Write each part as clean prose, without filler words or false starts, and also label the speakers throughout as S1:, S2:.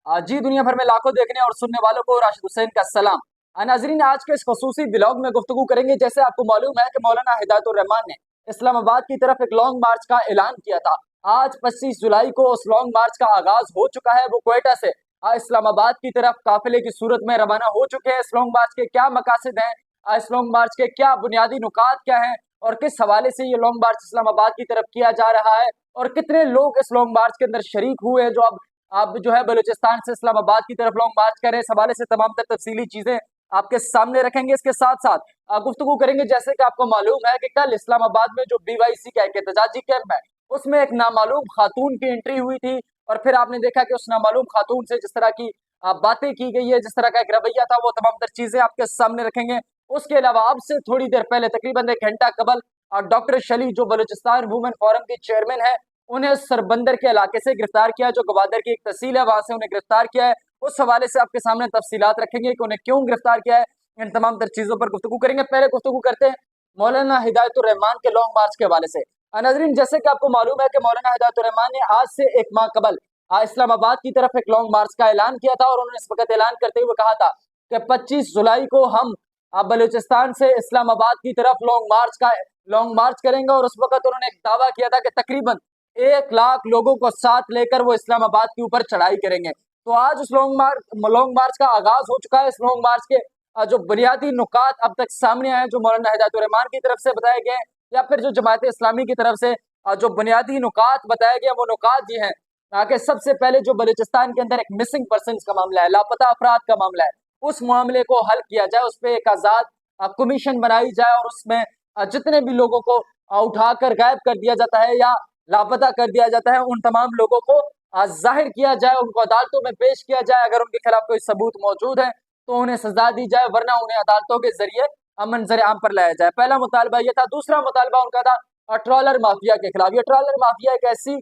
S1: जी दुनिया भर में लाखों देखने और सुनने वालों को राशिद हुसैन का सलाम। नाजरीन, आज के इस खसूसी ब्लॉग में गुफ्तगू करेंगे। जैसे आपको मालूम है कि मौलाना हिदायतुर रहमान ने इस्लामाबाद की तरफ एक लॉन्ग मार्च का ऐलान किया था। आज 25 जुलाई को उस लॉन्ग मार्च का आगाज हो चुका है। वो क्वेटा से इस्लामाबाद की तरफ काफिले की सूरत में रवाना हो चुके हैं। इस लॉन्ग मार्च के क्या मकासद हैं, इस लॉन्ग मार्च के क्या बुनियादी नुकात क्या हैं, और किस हवाले से ये लॉन्ग मार्च इस्लामाबाद की तरफ किया जा रहा है, और कितने लोग इस लॉन्ग मार्च के अंदर शरीक हुए हैं जो अब जो है बलूचिस्तान से इस्लामाबाद की तरफ लॉन्ग मार्च कर रहे हैं। इस हवाले से तमाम तर तफसीली चीजें आपके सामने रखेंगे। इसके साथ साथ गुफ्तगू करेंगे। जैसे कि आपको मालूम है कि कल इस्लामाबाद में जो BYC का एक एहतजाजी कैंप है, उसमें एक नामालूम खातून की एंट्री हुई थी, और फिर आपने देखा कि उस नामालूम खातून से जिस तरह की बातें की गई है, जिस तरह का एक रवैया था, वो तमाम तर चीजें आपके सामने रखेंगे। उसके अलावा अब से थोड़ी देर पहले तकरीबन 1 घंटा कबल डॉक्टर शली जो बलूचिस्तान वुमेन फोरम की चेयरमैन है, उन्हें सरबंदर के इलाके से गिरफ्तार किया, जो गवादर की एक तहसील है, वहां से उन्हें गिरफ्तार किया है। उस हवाले से आपके सामने तफसीलात रखेंगे कि उन्हें क्यों गिरफ्तार किया है। इन तमाम तर चीजों पर गुफ्तगू करेंगे। पहले गुफ्तगू करते हैं मौलाना हिदायतुर रहमान के लॉन्ग मार्च के हवाले से। नाजरीन, जैसे कि आपको मालूम है कि मौलाना हिदायतुर रहमान ने आज से 1 माह कबल इस्लामाबाद की तरफ एक लॉन्ग मार्च का ऐलान किया था, और उन्होंने इस वक्त ऐलान करते हुए कहा था कि 25 जुलाई को हम बलूचिस्तान से इस्लामाबाद की तरफ लॉन्ग मार्च करेंगे। और उस वक्त उन्होंने एक दावा किया था कि तकरीबन 1 लाख लोगों को साथ लेकर वो इस्लामाबाद के ऊपर चढ़ाई करेंगे। तो आज उस लॉन्ग मार्च का आगाज हो चुका है। इस लॉन्ग मार्च के जो बुनियादी नुकात अब तक सामने आए, जो मौलाना हिदायतुर रहमान की तरफ से बताए गए, या फिर जो जमात इस्लामी की तरफ से जो बुनियादी नुकात बताए गए, वो नुकात ये हैं कि सबसे पहले जो बलूचिस्तान के अंदर एक मिसिंग पर्सन का मामला है, लापता अफराद का मामला है, उस मामले को हल किया जाए, उस पर एक आजाद कमीशन बनाई जाए, और उसमें जितने भी लोगों को उठाकर गायब कर दिया जाता है या लापता कर दिया जाता है, उन तमाम लोगों को जाहिर किया जाए, उनको अदालतों में पेश किया जाए। अगर उनके खिलाफ कोई सबूत मौजूद है तो उन्हें सजा दी जाए, वरना उन्हें अदालतों के जरिए मंजर आम पर लाया जाए। पहला मुतालबा यह था। दूसरा मुतालबा उनका था ट्रॉलर माफिया के खिलाफ। ये ट्रॉलर माफिया एक ऐसी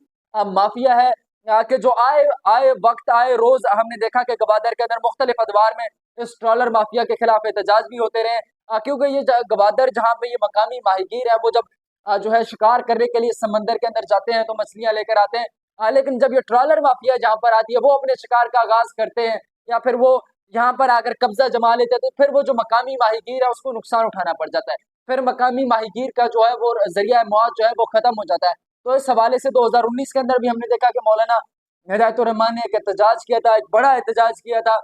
S1: माफिया है कि जो आए वक्त आए रोज हमने देखा कि गवादर के अंदर मुख्तलिफ अदवार में इस ट्रॉलर माफिया के खिलाफ एहतजाज भी होते रहे। क्योंकि ये गवादर जहाँ पे ये मकामी माहीगीर है, वो जब जो है शिकार करने के लिए समंदर के अंदर जाते हैं तो मछलियां लेकर आते हैं, लेकिन जब ये ट्रॉलर माफिया जहाँ पर आती है, वो अपने शिकार का आगाज करते हैं, या फिर वो यहाँ पर आकर कब्जा जमा लेते हैं, तो फिर वो जो मकामी माहीगीर है उसको नुकसान उठाना पड़ जाता है। फिर मकामी माहीगीर का जो है वो जरिया मौत जो है वो खत्म हो जाता है। तो इस हवाले से 2019 के अंदर भी हमने देखा कि मौलाना हिदायतुर रहमान ने एक एहतजाज किया था, एक बड़ा एहतजाज किया था,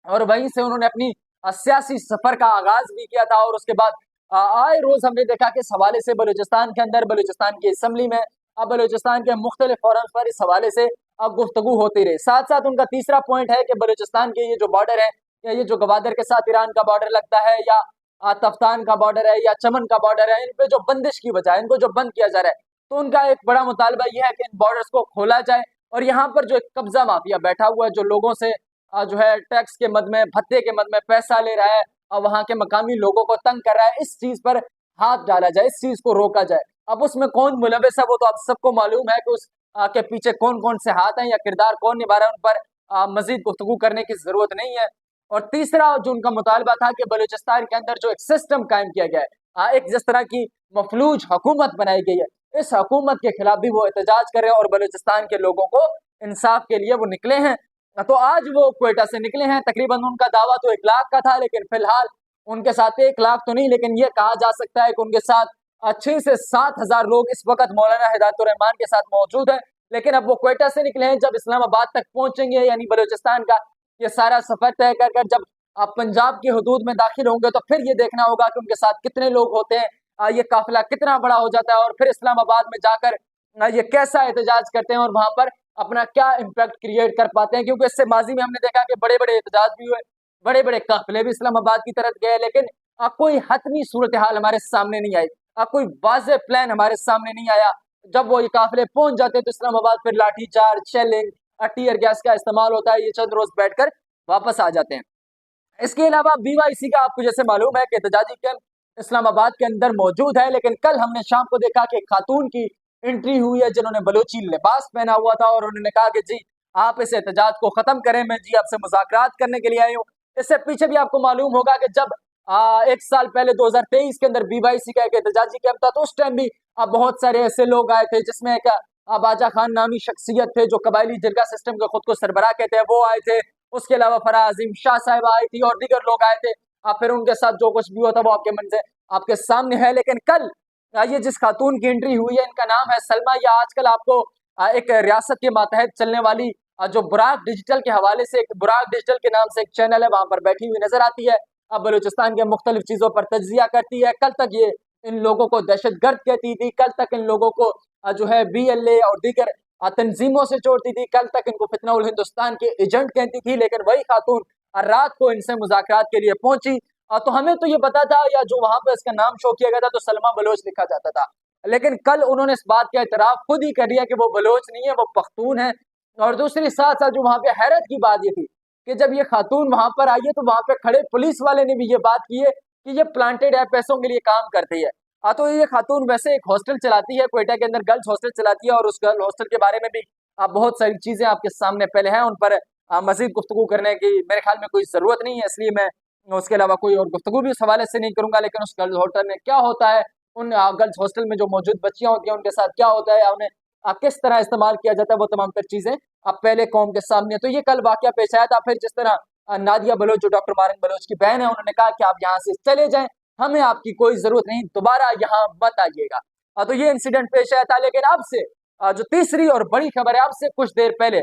S1: और वहीं से उन्होंने अपनी सियासी सफर का आगाज भी किया था। और उसके बाद आए रोज हमने देखा कि इस हवाले से बलूचिस्तान के अंदर, बलूचिस्तान की असम्बली में, अब बलूचिस्तान के मुख्तलिफ फोरम पर इस हवाले से अब गुफ्तगू होती रही। साथ साथ उनका तीसरा पॉइंट है कि बलूचिस्तान के ये जो बॉर्डर है, या ये जो गवादर के साथ ईरान का बॉर्डर लगता है, या तफ्तान का बॉर्डर है, या चमन का बॉर्डर है, इन पे जो बंदिश की वजह है, इनको जो बंद किया जा रहा है, तो उनका एक बड़ा मुतालबा यह है कि इन बॉर्डर्स को खोला जाए। और यहाँ पर जो एक कब्जा माफिया बैठा हुआ है, जो लोगों से जो है टैक्स के मद में, भत्ते के मद में पैसा ले रहा है, और वहाँ के मकामी लोगों को तंग कर रहा है, इस चीज पर हाथ डाला जाए, इस चीज को रोका जाए। अब उसमें कौन मुलविस है वो तो आप सबको मालूम है कि उस के पीछे कौन कौन से हाथ हैं या किरदार कौन निभा रहा है, उन पर मजीद गुफ्तगू करने की जरूरत नहीं है। और तीसरा जो उनका मुतालबा था कि बलूचिस्तान के अंदर जो एक सिस्टम कायम किया गया है, एक जिस तरह की मफलूज हुकूमत बनाई गई है, इस हुकूमत के खिलाफ भी वो एहतजाज कर रहे हैं, और बलूचिस्तान के लोगों को इंसाफ के लिए वो निकले हैं। तो आज वो क्वेटा से निकले हैं। तकरीबन उनका दावा तो 1 लाख का था, लेकिन फिलहाल उनके साथ 1 लाख तो नहीं, लेकिन ये कहा जा सकता है कि उनके साथ 6 से 7 हजार लोग इस वक्त मौलाना हिदायतुर रहमान के साथ मौजूद हैं। लेकिन अब वो क्वेटा से निकले हैं, जब इस्लामाबाद तक पहुंचेंगे, यानी बलूचिस्तान का ये सारा सफर तय कर कर जब आप पंजाब की हदूद में दाखिल होंगे, तो फिर ये देखना होगा कि उनके साथ कितने लोग होते हैं, ये काफिला कितना बड़ा हो जाता है, और फिर इस्लामाबाद में जाकर ये कैसा एहतजाज करते हैं, और वहां पर अपना क्या इम्पैक्ट क्रिएट कर पाते हैं। क्योंकि इससे माजी में हमने देखा कि बड़े बड़े एहतजाज भी हुए, बड़े बड़े काफिले भी इस्लामाबाद की तरफ गए, लेकिन कोई हतमी सूरत हाल हमारे सामने नहीं आई, कोई वाज़ेह प्लान हमारे सामने नहीं आया। जब वो ये काफिले पहुंच जाते हैं तो इस्लामाबाद फिर लाठी चार्ज, शेलिंग, टीयर गैस का इस्तेमाल होता है, ये चंद रोज बैठकर वापस आ जाते हैं। इसके अलावा BYC का आपको जैसे मालूम है कि एहतजाजी कैंप इस्लामाबाद के अंदर मौजूद है, लेकिन कल हमने शाम को देखा कि एक खातून की एंट्री हुई है, जिन्होंने बलोची लिबास पहना हुआ था, और उन्होंने कहा कि जी आप इस एहतजाज को खत्म करें, मैं जी आपसे मुज़ाकरात करने के लिए आई हूँ। इससे पीछे भी आपको मालूम होगा कि जब 1 साल पहले 2023 के अंदर BYC का एक एहतजाजी कैंप था, तो उस टाइम भी बहुत सारे ऐसे लोग आए थे, जिसमें एक बाजा खान नामी शख्सियत थे जो कबायली जिरगा सिस्टम के खुद को सरबराह कहते हैं, वो आए थे। उसके अलावा फराह अजीम शाह साहिब आई थी और दीगर लोग आए थे। फिर उनके साथ जो कुछ भी हुआ था वो आपके मन से आपके सामने है। लेकिन कल ये जिस खातून की एंट्री हुई है, इनका नाम है सलमा। या आजकल आपको एक रियासत के मातहत चलने वाली जो बुराक डिजिटल के हवाले से, एक बुराक डिजिटल के नाम से एक चैनल है, वहां पर बैठी हुई नजर आती है। अब बलूचिस्तान के मुख्तलिफ चीजों पर तज्जिया करती है। कल तक ये इन लोगों को दहशतगर्द कहती थी, कल तक इन लोगों को जो है BLA और दीगर तंजीमों से जोड़ती थी, कल तक इनको फितना उल हिंदुस्तान के एजेंट कहती थी। लेकिन वही खातून रात को इनसे मुज़ाकरात के लिए पहुंची। तो हमें तो ये पता था, या जो वहां पर इसका नाम शो किया गया था तो सलमा बलोच लिखा जाता था, लेकिन कल उन्होंने इस बात का एतराफ खुद ही कर दिया कि वो बलोच नहीं है, वो पख्तून है। और दूसरी साथ साथ जो वहां पे हैरत की बात ये थी कि जब ये खातून वहां पर आई है तो वहां पे खड़े पुलिस वाले ने भी ये बात की है कि ये प्लांटेड है, पैसों के लिए काम करती है। तो ये खातून वैसे एक हॉस्टल चलाती है, क्वेटा के अंदर गर्ल्स हॉस्टल चलाती है, और उस गर्ल हॉस्टल के बारे में भी बहुत सारी चीजें आपके सामने पहले हैं, उन पर मजीद गुफ्तगू करने की मेरे ख्याल में कोई जरूरत नहीं है, इसलिए मैं उसके अलावा कोई और गुफ्तगू भी उस हवाले से नहीं करूंगा। लेकिन उस गर्ल्स हॉस्टल में क्या होता है, उन गर्ल्स हॉस्टल में जो मौजूद बच्चियां होती हैं उनके साथ क्या होता है, उन्हें किस तरह इस्तेमाल किया जाता है, वो तमाम तर चीजें अब पहले कौम के सामने। तो ये कल वाकया पेश आया था। फिर जिस तरह नादिया बलोच जो डॉक्टर मारंग बलोच की बहन है, उन्होंने कहा कि आप यहाँ से चले जाएं, हमें आपकी कोई जरूरत नहीं, दोबारा यहाँ मत आइएगा। तो ये इंसिडेंट पेश आया था। लेकिन अब से जो तीसरी और बड़ी खबर है, अब से कुछ देर पहले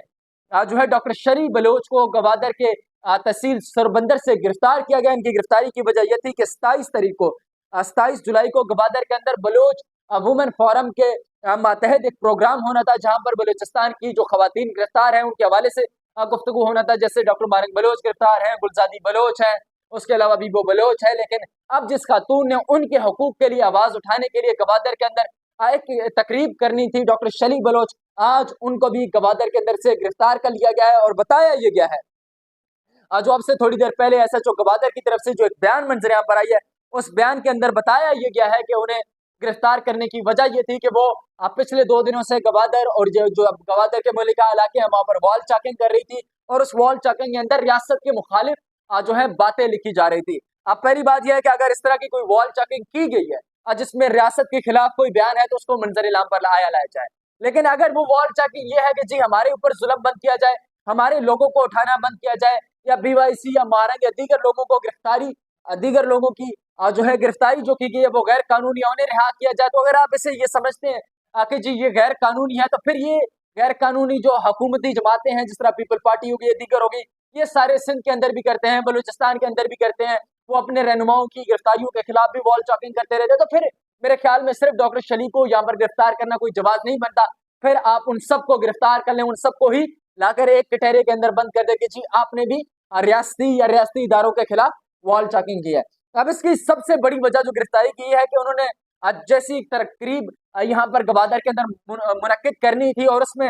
S1: जो है डॉक्टर शरी बलोच को गवादर के तहसील सरबंदर से गिरफ्तार किया गया। इनकी गिरफ्तारी की वजह यह थी कि 27 जुलाई को गवादर के अंदर बलोच वुमेन फोरम के मातहत एक प्रोग्राम होना था, जहां पर बलूचिस्तान की जो खवातीन गिरफ्तार हैं उनके हवाले से गुफ्तगू होना था। जैसे डॉक्टर मारंग बलोच गिरफ्तार हैं, गुलजादी बलोच हैं, उसके अलावा बीबो बलोच है। लेकिन अब जिस खातून ने उनके हकूक के लिए आवाज उठाने के लिए गवादर के अंदर एक तकरीब करनी थी, डॉक्टर शली बलोच, आज उनको भी गवादर के अंदर से गिरफ्तार कर लिया गया है। और बताया ये गया है, जो अब से थोड़ी देर पहले SHO गवादर की तरफ से जो एक बयान मंजर यहाँ पर आई है, उस बयान के अंदर बताया ये गया है कि उन्हें गिरफ्तार करने की वजह ये थी कि वो पिछले 2 दिनों से गवादर और जो गवादर के मलिका इलाके हैं वहां पर वॉल चेकिंग कर रही थी, और उस वॉल चेकिंग के अंदर रियासत के मुखालिफ जो है बातें लिखी जा रही थी। अब पहली बात यह है कि अगर इस तरह की कोई वॉल चेकिंग की गई है जिसमें रियासत के खिलाफ कोई बयान है, तो उसको मंजर-ए-आम पर लाया जाए। लेकिन अगर वो वॉल चेकिंग ये है कि जी हमारे ऊपर जुल्म बंद किया जाए, हमारे लोगों को उठाना बंद किया जाए, या BYC या मारंग या दीगर लोगों को गिरफ्तारी, दीगर लोगों की जो है गिरफ्तारी जो की गई है वो गैर कानूनी, उन्हें रिहा किया जाए, तो अगर आप इसे ये समझते हैं कि जी ये गैर कानूनी है, तो फिर ये गैर कानूनी जो हुकूमती जमातें हैं, जिस तरह पीपल पार्टी होगी या दीगर होगी, ये सारे सिंध के अंदर भी करते हैं, बलूचिस्तान के अंदर भी करते हैं, वो अपने रहनुमाओं की गिरफ्तारियों के खिलाफ भी वॉल चॉकिंग करते रहते हैं। तो फिर मेरे ख्याल में सिर्फ डॉक्टर शली को यहाँ पर गिरफ्तार करना कोई जवाब नहीं बनता, फिर आप उन सबको गिरफ्तार कर लें, उन सबको ही लाकर एक कटहरे के अंदर बंद कर दे कि जी आपने भी रियासती इदारों के खिलाफ वॉल चॉकिंग की है। अब इसकी सबसे बड़ी वजह जो गिरफ्तारी की है कि उन्होंने जैसी तकरीब यहाँ पर गवादर के अंदर मुनक्किद करनी थी, और उसमें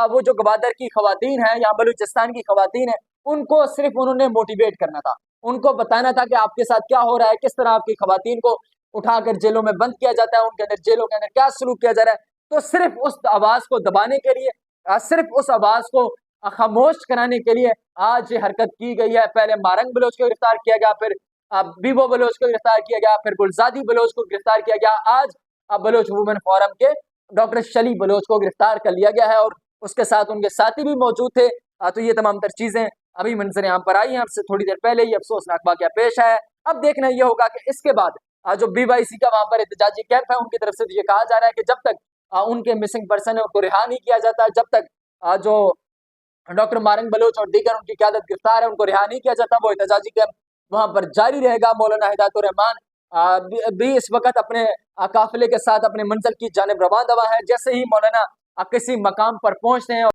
S1: वो जो गवादर की खवातीन है या बलूचिस्तान की खवातीन है, उनको सिर्फ उन्होंने मोटिवेट करना था, उनको बताना था कि आपके साथ क्या हो रहा है, किस तरह आपकी खवातीन को उठाकर जेलों में बंद किया जाता है, उनके अंदर जेलों के अंदर क्या सलूक किया जा रहा है। तो सिर्फ उस आवाज को दबाने के लिए, सिर्फ उस आवाज को खामोश कराने के लिए आज ये हरकत की गई है। पहले मारंग बलोच को गिरफ्तार किया गया, फिर बीबो बलोच को गिरफ्तार किया गया, फिर गुलजादी बलोच को गिरफ्तार किया गया, आज बलोच वुमेन फोरम के डॉक्टर शली बलोच को गिरफ्तार कर लिया गया है, और उसके साथ उनके साथी भी मौजूद थे। तो ये तमाम तर चीजें अभी मंजर यहाँ पर आई हैं, आपसे थोड़ी देर पहले ही अफसोसनाक वाकया पेश है। अब देखना यह होगा कि इसके बाद जो BYC का वहां पर एहतजाजी कैंप है, उनकी तरफ से ये कहा जा रहा है कि जब तक उनके मिसिंग पर्सन है उनको रिहा नहीं किया जाता, जब तक जो डॉक्टर मारंग बलोच और दीगर उनकी क़यादत गिरफ्तार है उनको रिहा नहीं किया जाता, वो एहतजाजी कैंप वहां पर जारी रहेगा। मौलाना हिदायतुर रहमान भी इस वक्त अपने काफिले के साथ अपने मंजिल की जानिब रवाना है। जैसे ही मौलाना किसी मकाम पर पहुंचते हैं